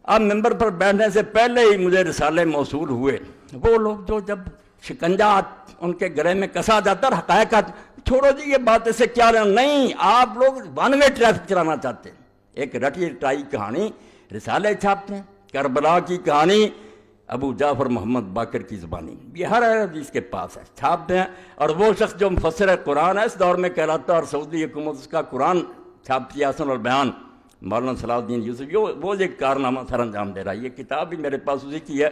اب ممبر پر بیٹھنے سے پہلے ہی مجھے رسالے موصول ہوئے، وہ لوگ جو جب شکنجہ ان کے گلے میں کسا جاتا اور حقائق چھوڑو جی یہ بات سے کیا لینا، نہیں آپ لوگ ون وے ٹریفک چلانا چاہتے ہیں، ایک رٹی رٹائی کہانی رسالے چھاپتے ہیں، کربلا کی کہانی ابو جعفر محمد باقر کی زبانی، یہ ہر حدیث کے پاس ہے، چھاپتے ہیں۔ اور وہ شخص جو مفسر قرآن ہے اس دور میں کہلاتا ہے، اور سعودی حکومت اس کا قرآن چھاپتی ہے، حسن البیان، مولانا صلاح الدین یوسف، وہ ایک کارنامہ سر انجام دے رہا ہے۔ یہ کتاب بھی میرے پاس اسی کی ہے،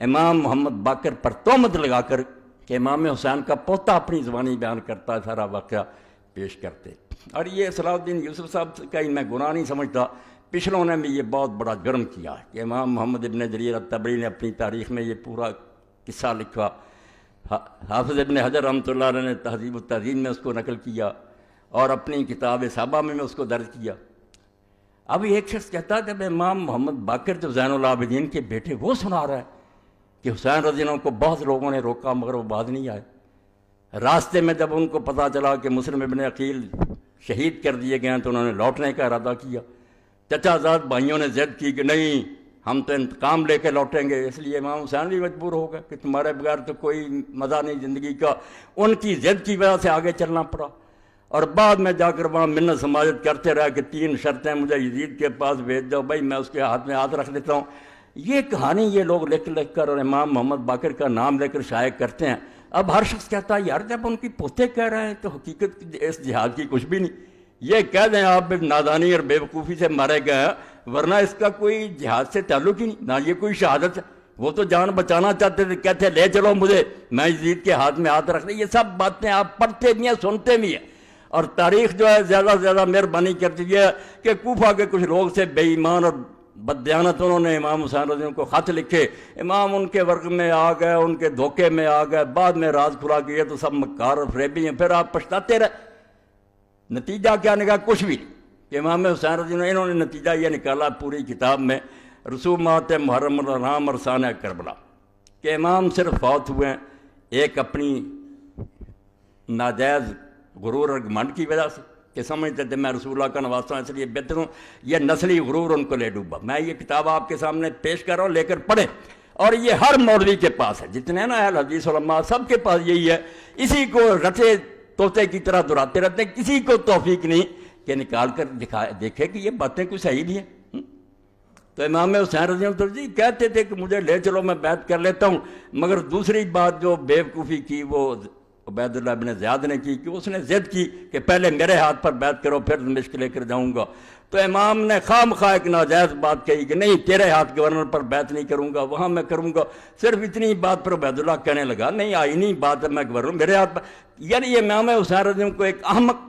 امام محمد باقر پر تہمت لگا کر کہ امام حسین کا پوتا اپنی زبانی بیان کرتا ہے، سارا واقعہ پیش کرتے۔ اور یہ صلاح الدین یوسف صاحب کا ہی میں گناہ نہیں سمجھتا، پچھلوں نے بھی یہ بہت بڑا جرم کیا کہ امام محمد ابن جریر الطبری نے اپنی تاریخ میں یہ پورا قصہ لکھا، حافظ ابن حجر رحمۃ اللہ علیہ نے تہذیب التہذیب میں اس کو نقل کیا، اور اپنی کتاب صحابہ میں اس کو درج کیا۔ اب ایک شخص کہتا ہے جب امام محمد باقر جو زین العابدین کے بیٹے وہ سنا رہا ہے کہ حسین رضی اللہ عنہ کو بہت لوگوں نے روکا مگر وہ بعد نہیں آئے، راستے میں جب ان کو پتہ چلا کہ مسلم ابن عقیل شہید کر دیے گئے ہیں تو انہوں نے لوٹنے کا ارادہ کیا، چچا زاد بھائیوں نے ضد کی کہ نہیں ہم تو انتقام لے کے لوٹیں گے، اس لیے امام حسین بھی مجبور ہو گئے کہ تمہارے بغیر تو کوئی مزہ نہیں زندگی کا، ان کی ضد کی وجہ سے آگے چلنا پڑا، اور بعد میں جا کر وہاں منت سماجت کرتے رہا کہ 3 شرطیں مجھے یزید کے پاس بھیج دو، بھائی میں اس کے ہاتھ میں ہاتھ رکھ دیتا ہوں۔ یہ کہانی یہ لوگ لکھ کر اور امام محمد باقر کا نام لے کر شائع کرتے ہیں۔ اب ہر شخص کہتا ہے یار جب ان کی پوتے کہہ رہے ہیں تو حقیقت اس جہاد کی کچھ بھی نہیں، یہ کہہ دیں آپ نادانی اور بے وقوفی سے مارے گئے ہیں، ورنہ اس کا کوئی جہاد سے تعلق ہی نہیں، نہ یہ کوئی شہادت ہے، وہ تو جان بچانا چاہتے تھے، کہتے لے چلو مجھے، میں یزید کے ہاتھ میں ہاتھ رکھ دیں۔ یہ سب باتیں آپ پڑھتے بھی ہیں سنتے بھی ہیں، اور تاریخ جو ہے زیادہ سے زیادہ مہربانی کرتی ہے کہ کوفہ کے کچھ لوگ سے بے ایمان اور بددیانت انہوں نے امام حسین رضی اللہ عنہ کو خط لکھے، امام ان کے ورق میں آ گئے، ان کے دھوکے میں آ گئے، بعد میں راز کھلا کہ یہ تو سب مکار اور فریبی ہیں، پھر آپ پچھتاتے رہے۔ نتیجہ کیا نکلا؟ کچھ بھی نہیں کہ امام حسین رضی اللہ عنہ انہوں نے نتیجہ یہ نکالا پوری کتاب میں رسومات محرم الحرام اور سانح کربلا کہ امام صرف فوت ہوئے ہیں ایک اپنی ناجائز غرور اور گھمنڈ کی وجہ سے کہ سمجھتے تھے میں رسول اللہ کا نواسا ہوں اس لیے بہتر ہوں، یہ نسلی غرور ان کو لے ڈوبا۔ میں یہ کتاب آپ کے سامنے پیش کر رہا ہوں، لے کر پڑھیں، اور یہ ہر مولوی کے پاس ہے، جتنے نا اہل حدیث علماء سب کے پاس یہی ہے، اسی کو رٹے طوطے کی طرح دہراتے رہتے ہیں، کسی کو توفیق نہیں کہ نکال کر دیکھے کہ یہ باتیں کوئی صحیح نہیں ہیں۔ تو امام حسین رضی اللہ عنہ جی کہتے تھے کہ مجھے لے چلو میں بیعت کر لیتا ہوں، مگر دوسری بات جو بے وقوفی کی وہ عبید اللہ بن زیاد نے کی کہ اس نے ضد کی کہ پہلے میرے ہاتھ پر بیعت کرو پھر دمشق لے کر جاؤں گا، تو امام نے خام خواہ ایک ناجائز بات کہی کہ نہیں تیرے ہاتھ گورنر پر بیعت نہیں کروں گا، وہاں میں کروں گا، صرف اتنی بات پر عبید اللہ کہنے لگا نہیں آئینی بات ہے میں گورنر میرے ہاتھ پر، یعنی یہ امام حسین رضی اللہ عنہ کو ایک احمق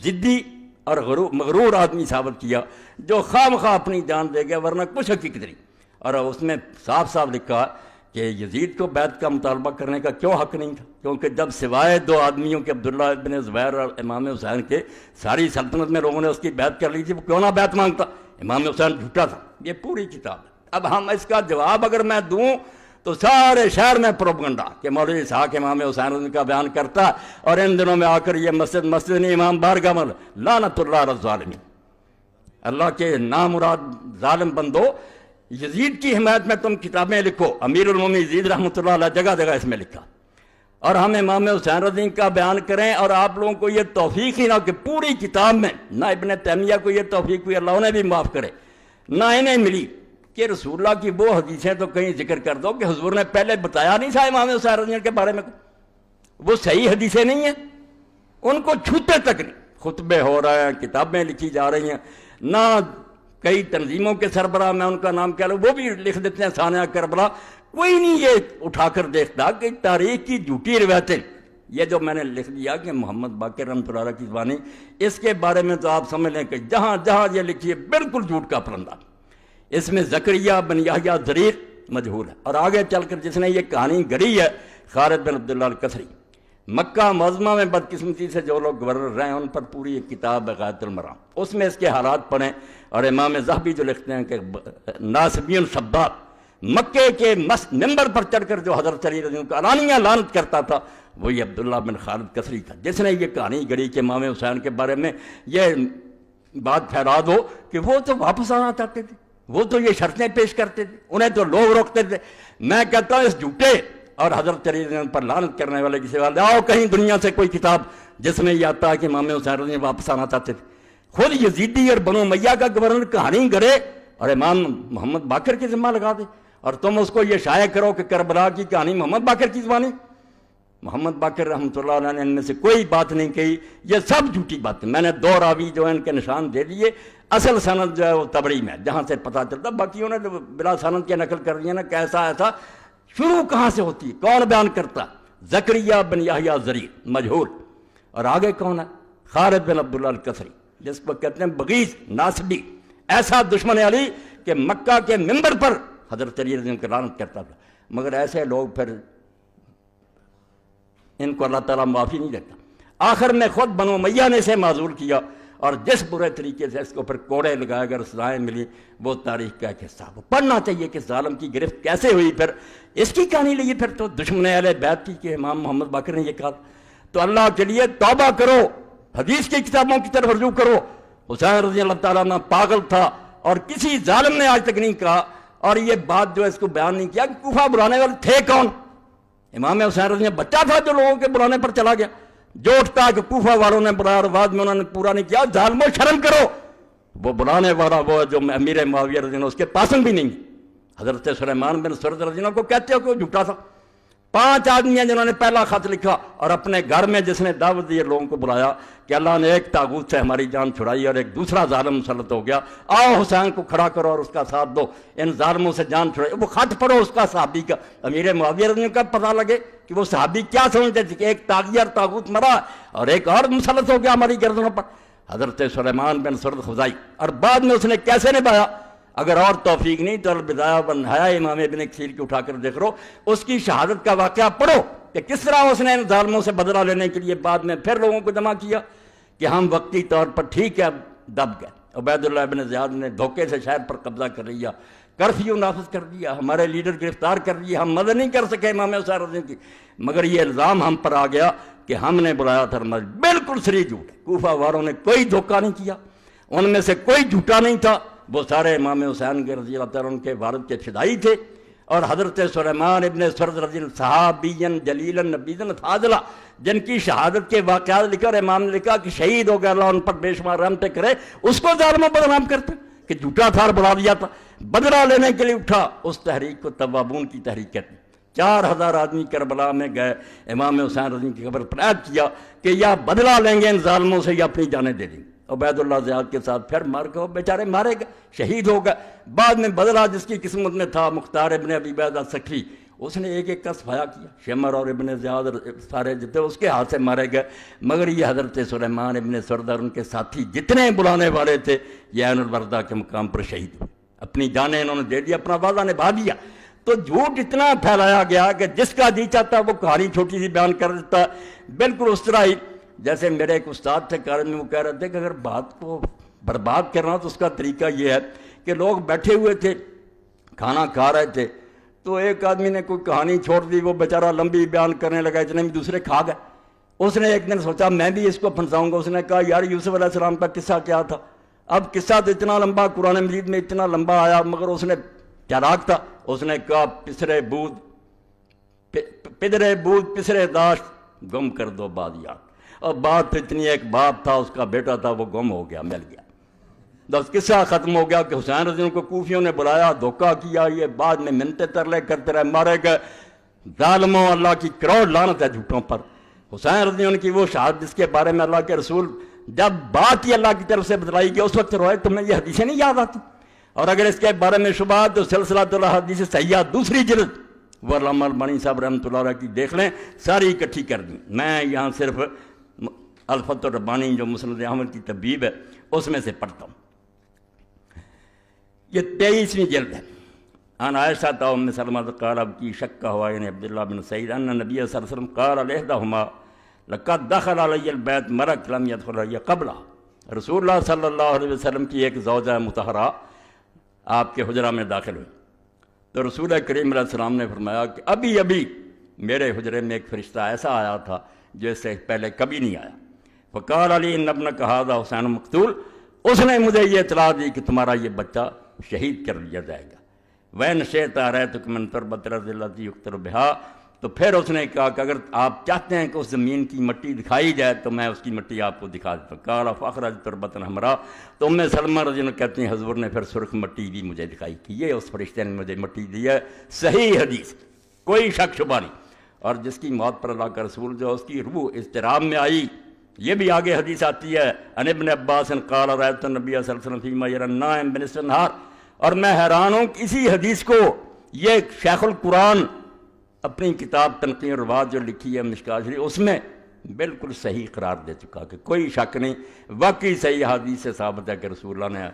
ضدی اور مغرور آدمی ثابت کیا جو خام خواہ اپنی جان دے گیا ورنہ کچھ حقیقت نہیں۔ اور اس میں صاف صاف لکھا کہ یزید کو بیعت کا مطالبہ کرنے کا کیوں حق نہیں تھا، کیونکہ جب سوائے 2 آدمیوں کے عبداللہ ابن زبیر اور امام حسین کے ساری سلطنت میں لوگوں نے اس کی بیعت کر لی تھی، وہ کیوں نہ بیعت مانگتا؟ امام حسین جھوٹا تھا۔ یہ پوری کتاب ہے۔ اب ہم اس کا جواب اگر میں دوں تو سارے شہر میں پروپگنڈا کہ مولوی اسحاق امام حسین رضی کا بیان کرتا، اور ان دنوں میں آ کر یہ مسجد نہیں امام بارگاہ میں، لعنت اللہ علی الظالمین، اللہ کے نامراد ظالم بندو، یزید کی حمایت میں تم کتابیں لکھو، امیر المومنین یزید رحمۃ اللہ علیہ جگہ جگہ اس میں لکھا، اور ہم امام حسین رضی کا بیان کریں، اور آپ لوگوں کو یہ توفیق ہی نہ کہ پوری کتاب میں نہ ابن تیمیہ کو یہ توفیق ہوئی، اللہ انہیں بھی معاف کرے، نہ انہیں ملی کہ رسول اللہ کی وہ حدیثیں تو کہیں ذکر کر دو کہ حضور نے پہلے بتایا نہیں تھا امام حسین رضی کے بارے میں، وہ صحیح حدیثیں نہیں ہیں، ان کو چھوتے تک نہیں، خطبے ہو رہے ہیں، کتابیں لکھی جا رہی ہیں، نہ کئی تنظیموں کے سربراہ میں ان کا نام کہہ لوں وہ بھی لکھ دیتے ہیں سانحہ کربلا، کوئی نہیں یہ اٹھا کر دیکھتا کہ تاریخ کی جھوٹی روایتیں، یہ جو میں نے لکھ دیا کہ محمد باقر رحمۃ اللہ علیہ کی زبانی، اس کے بارے میں تو آپ سمجھ لیں کہ جہاں جہاں یہ لکھی ہے بالکل جھوٹ کا پرندہ، اس میں زکریا بن یحییٰ ضریر مجہول ہے، اور آگے چل کر جس نے یہ کہانی گڑھی ہے خالد بن عبداللہ الکسری، مکہ معظمہ میں بدقسمتی سے جو لوگ گورنر رہے ہیں ان پر پوری ایک کتاب ہے غایۃ المرام، اس میں اس کے حالات پڑھیں، اور امام ذہبی جو لکھتے ہیں کہ ناصبین سباب، مکے کے ممبر پر چڑھ کر جو حضرت علی رضی اللہ عنہ علانیہ لعنت کرتا تھا وہی عبداللہ بن خالد کسری تھا، جس نے یہ کہانی گڑھی کہ امام حسین کے بارے میں یہ بات پھیلا دو کہ وہ تو واپس آنا چاہتے تھے، وہ تو یہ شرطیں پیش کرتے تھے، انہیں تو لوگ روکتے تھے۔ میں کہتا ہوں اس جھوٹے اور حضرت علی پر لعنت کرنے والے کی سوال آؤ کہیں دنیا سے کوئی کتاب جس میں یہ آتا ہے کہ امام حسین رضی اللہ واپس آنا چاہتے تھے۔ خود یزیدی اور بنو امیہ کا گورنر کہانی گڑے اور امام محمد باقر کی ذمہ لگا دے، اور تم اس کو یہ شائع کرو کہ کربلا کی کہانی محمد باقر کی زبانی۔ محمد باقر رحمۃ اللہ علیہ نے ان میں سے کوئی بات نہیں کہی، یہ سب جھوٹی باتیں۔ میں نے 2 راوی جو ہیں ان کے نشان دے دیے، اصل سند جو ہے وہ تبری میں جہاں سے پتہ چلتا، باقی انہوں نے بلا سند کے نقل کر دیا نا، کیسا ایسا شروع کہاں سے ہوتی ہے، کون بیان کرتا؟ زکریہ بن یحییٰ زریع مجہول، اور آگے کون ہے؟ خالد بن عبداللہ الکسری، جس کو کہتے ہیں بغیض ناصبی، ایسا دشمن علی کہ مکہ کے منبر پر حضرت علی رضی اللہ عنہ لعنت کرتا تھا۔ مگر ایسے لوگ پھر ان کو اللہ تعالیٰ معافی نہیں دیتا۔ آخر میں خود بنو امیہ نے اسے معذور کیا، اور جس برے طریقے سے اس کو پھر کوڑے لگائے کر سزائیں ملی، وہ تاریخ کا ایک حصہ وہ پڑھنا چاہیے کہ ظالم کی گرفت کیسے ہوئی۔ پھر اس کی کہانی لیے پھر تو دشمن اہل بیت کی کہ امام محمد باقر نے یہ کہا۔ تو اللہ کے لیے توبہ کرو، حدیث کی کتابوں کی طرف رجوع کرو۔ حسین رضی اللہ تعالیٰ عنہ پاگل تھا، اور کسی ظالم نے آج تک نہیں کہا، اور یہ بات جو ہے اس کو بیان نہیں کیا کہ کوفہ بلانے والے تھے کون؟ امام حسین رضی اللہ بچہ تھا جو لوگوں کے بلانے پر چلا گیا، جو اٹھتا کہ کوفہ والوں نے بلایا اور بعد میں انہوں نے پورا نہیں کیا۔ ظالموں شرم کرو، وہ بلانے والا وہ جو امیر معاویہ رضی اللہ اس کے پاسنگ بھی نہیں۔ حضرت سلیمان بن سرد رضی اللہ کو کہتے ہو کہ وہ جھوٹا تھا۔ 5 آدمی ہیں جنہوں نے پہلا خط لکھا، اور اپنے گھر میں جس نے دعوت دی لوگوں کو بلایا کہ اللہ نے ایک طاغوت سے ہماری جان چھڑائی اور ایک دوسرا ظالم مسلط ہو گیا، آؤ حسین کو کھڑا کرو اور اس کا ساتھ دو، ان ظالموں سے جان چھڑائی۔ وہ خط پڑھو اس کا صحابی کا، امیر معاویہ رضی اللہ کا پتہ لگے کہ وہ صحابی کیا سمجھتے تھے کہ ایک طاغیہ اور طاغوت مرا اور ایک اور مسلط ہو گیا ہماری گردنوں پر۔ حضرت سلیمان بن سرد خزائی، اور بعد میں اس نے کیسے نبھایا؟ اگر اور توفیق نہیں تو البدایہ والنہایہ امام ابن کثیر کی اٹھا کر دیکھ رہو، اس کی شہادت کا واقعہ پڑھو کہ کس طرح اس نے ان ظالموں سے بدلہ لینے کے لیے بعد میں پھر لوگوں کو جمع کیا کہ ہم وقتی طور پر ٹھیک ہے دب گئے۔ عبید اللہ ابن زیاد نے دھوکے سے شہر پر قبضہ کر لیا، کرفیو نافذ کر دیا، ہمارے لیڈر گرفتار کر لیے، ہم مدد نہیں کر سکے امام حسین رضی اللہ کی، مگر یہ الزام ہم پر آ گیا کہ ہم نے بلایا تھا۔ بالکل صریح جھوٹ، کوفہ والوں نے کوئی دھوکہ نہیں کیا، ان میں سے کوئی جھوٹا نہیں تھا، وہ سارے امام حسین کے رضی اللہ تعالیٰ عنہ کے والد کے فدائی تھے۔ اور حضرت سلیمان ابن سرد رضی اللہ صحابین جلیل نبیذ فاضلہ، جن کی شہادت کے واقعات لکھا اور امام نے لکھا کہ شہید ہو گیا، اللہ ان پر بے شمار رحمتیں کرے، اس کو ظالموں بدنام کرتے کہ جھوٹا تھا اور بڑھا دیا تھا، بدلہ لینے کے لیے اٹھا۔ اس تحریک کو توابون کی تحریک کہتے ہیں۔ 4000 آدمی کربلا میں گئے، امام حسین رضی کی خبر پر عید کیا کہ یا بدلہ لیں گے ان ظالموں سے یا اپنی جانیں دے دیں گے۔ عبید اللہ زیاد کے ساتھ پھر مار گئے، بیچارے مارے گئے، شہید ہو گئے۔ بعد میں بدلہ جس کی قسمت میں تھا، مختار ابن ابی عبیدہ سکری، اس نے ایک ایک کا صفایا کیا، شمر اور ابن زیاد سارے جتنے اس کے ہاتھ سے مارے گئے۔ مگر یہ حضرت سلیمان ابن سرد اور ان کے ساتھی جتنے بلانے والے تھے یہ عین الوردہ کے مقام پر شہید ہوئے، اپنی جانیں انہوں نے دے دی، اپنا وعدہ نبھا دیا۔ تو جھوٹ اتنا پھیلایا گیا کہ جس کا جی چاہتا وہ کہانی چھوٹی سی بیان کر دیتا۔ بالکل اس طرح ہی جیسے میرے ایک استاد تھے کالج میں، وہ کہہ رہے تھے کہ اگر بات کو برباد کرنا تو اس کا طریقہ یہ ہے کہ لوگ بیٹھے ہوئے تھے، کھانا کھا رہے تھے، تو ایک آدمی نے کوئی کہانی چھوڑ دی، وہ بیچارہ لمبی بیان کرنے لگا، اتنے میں دوسرے کھا گئے۔ اس نے ایک دن سوچا میں بھی اس کو پھنساؤں گا، اس نے کہا یار یوسف علیہ السلام کا قصہ کیا تھا؟ اب قصہ تو اتنا لمبا قرآن مجید میں اتنا لمبا آیا، مگر اس نے چالاک تھا، اس نے کہا پسرے بود پسرے داشت گم کر دو بعد یاد۔ اور بات اتنی، ایک باپ تھا، اس کا بیٹا تھا، وہ گم ہو گیا، مل گیا، بس قصہ ختم ہو گیا کہ حسین رضی اللہ کو کوفیوں نے بلایا، دھوکہ کیا، یہ بعد میں منتیں ترلے کرتے رہے، مارے گئے۔ ظالموں، اللہ کی کروڑ لعنت ہے جھوٹوں پر۔ حسین رضی اللہ کی وہ شہادت جس کے بارے میں اللہ کے رسول جب بات ہی اللہ کی طرف سے بتلائی گئی اس وقت روئے، تمہیں یہ حدیثیں نہیں یاد آتی؟ اور اگر اس کے بارے میں شبہات تو سلسلۃ الحدیث صحیحہ دوسری جلد وہ علامہ البانی صاحب رحمۃ اللہ علیہ کی دیکھ لیں، ساری اکٹھی کر دیں۔ میں یہاں صرف الفتح الربانی جو مسند احمد کی طبیب ہے اس میں سے پڑھتا ہوں۔ یہ 23ویں جلد ہے۔ عن عائشہ ام سلمہ قال اب کی شک ہوا یعنی عبداللہ بن سعید ان نبی صلی اللہ علیہ وسلم قال لإحداہما لقد دخل علی البیت مرک لم یدخل علی قبلہ۔ رسول اللہ صلی اللہ علیہ وسلم کی ایک زوجہ مطہرہ آپ کے حجرہ میں داخل ہوئی، تو رسول کریم علیہ السلام نے فرمایا کہ ابھی ابھی میرے حجرے میں ایک فرشتہ ایسا آیا تھا جو اس سے پہلے کبھی نہیں آیا۔ فقال علی ان ابنک ھذا حسین مقتول، اس نے مجھے یہ اطلاع دی کہ تمہارا یہ بچہ شہید کر دیا جائے گا۔ وَإِنْ شِئْتَ أَرَيْتُكَ مِنْ تُرْبَةِ الْأَرْضِ الَّتِي يُقْتَلُ بِهَا، تو پھر اس نے کہا کہ اگر آپ چاہتے ہیں کہ اس زمین کی مٹی دکھائی جائے تو میں اس کی مٹی آپ کو دکھا دیتا ہوں۔ قَالَ فَأَخْرَجَ تُرْبَةً حَمْرَاءَ، تو ام سلمہ رضی اللہ عنہ کہتی ہیں حضور نے پھر سرخ مٹی بھی مجھے دکھائی کہ یہ اس فرشتے نے مجھے مٹی دی ہے۔ صحیح حدیث، کوئی شک شبہ نہیں۔ اور جس کی موت پر اللہ کا رسول جو اس کی روح اضطراب میں آئی، یہ بھی آگے حدیث آتی ہے، عن ابن عباس قال رأيت النبي صلی اللہ علیہ وسلم فيما يرى النائم بنصف النهار، اور میں حیران ہوں کہ اسی حدیث کو یہ شیخ القرآن اپنی کتاب تنقیح الروات جو لکھی ہے مشکوٰۃ شریف، اس میں بالکل صحیح قرار دے چکا کہ کوئی شک نہیں، واقعی صحیح حدیث سے ثابت ہے کہ رسول اللہ نے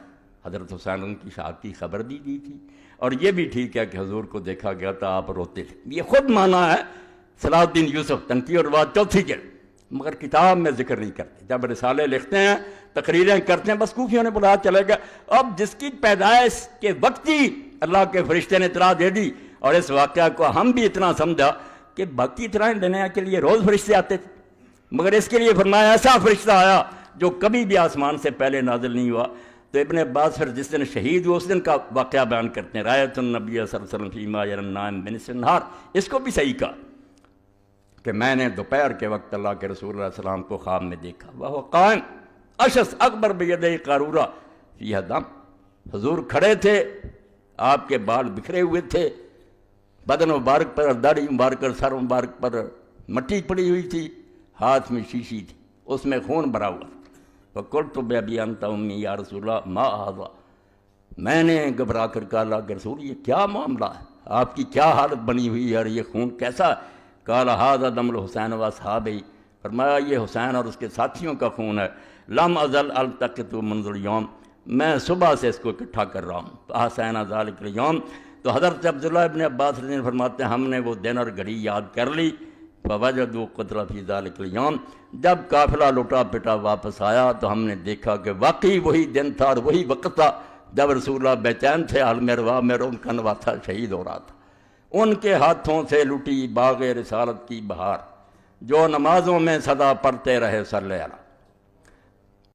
حضرت حسین ان کی شہادت کی خبر دی تھی، اور یہ بھی ٹھیک ہے کہ حضور کو دیکھا گیا تھا آپ روتے تھے، یہ خود مانا ہے صلاح الدین یوسف تنقیح الروات چوتھی جلد، مگر کتاب میں ذکر نہیں کرتے۔ جب رسالے لکھتے ہیں، تقریریں کرتے ہیں، بس کوفیوں نے بلایا چلے گا۔ اب جس کی پیدائش کے وقت ہی اللہ کے فرشتے نے اطلاع دے دی، اور اس واقعہ کو ہم بھی اتنا سمجھا کہ باقی اطلاعیں دینے کے لیے روز فرشتے آتے تھے، مگر اس کے لیے فرمایا ایسا فرشتہ آیا جو کبھی بھی آسمان سے پہلے نازل نہیں ہوا۔ تو ابن عباس پھر جس دن شہید ہوئے اس دن کا واقعہ بیان کرتے ہیں، رأیت النبی صلی اللہ علیہ وسلم فیما یری النائم بنصف النہار، اس کو بھی صحیح کہا کہ میں نے دوپہر کے وقت اللہ کے رسول اللہ علیہ وسلم کو خواب میں دیکھا، وہ قائم اشس اکبر بیدہ قارورہ فیہا دم، حضور کھڑے تھے، آپ کے بال بکھرے ہوئے تھے، بدن مبارک پر، داڑھی مبارک پر، سر مبارک پر مٹی پڑی ہوئی تھی، ہاتھ میں شیشی تھی، اس میں خون بھرا ہوا۔ فقلت بأبی انت امی یا رسول اللہ ما ھذا، میں نے گھبرا کر کہا اللہ کے رسول یہ کیا معاملہ ہے، آپ کی کیا حالت بنی ہوئی ہے، اور یہ خون کیسا ہے؟ قال ھذا دم الحسین واصحابہ، فرمایا یہ حسین اور اس کے ساتھیوں کا خون ہے، لم ازل التقط منذ اليوم، میں صبح سے اس کو اکٹھا کر رہا ہوں۔ فاحسین ذلک اليوم، تو حضرت عبداللہ ابن عباس رضی اللہ عنہ فرماتے ہیں ہم نے وہ دن اور گھڑی یاد کر لی، فوجدوا قتل فی ذلک اليوم، جب قافلہ لٹا پٹا واپس آیا تو ہم نے دیکھا کہ واقعی وہی دن تھا اور وہی وقت تھا جب رسول اللہ بے چین تھے، عالم ارواح میں ان کا نواسا شہید ہو رہا تھا۔ ان کے ہاتھوں سے لٹی باغ رسالت کی بہار، جو نمازوں میں صدا پڑھتے رہے صلی اللہ علیہ وسلم۔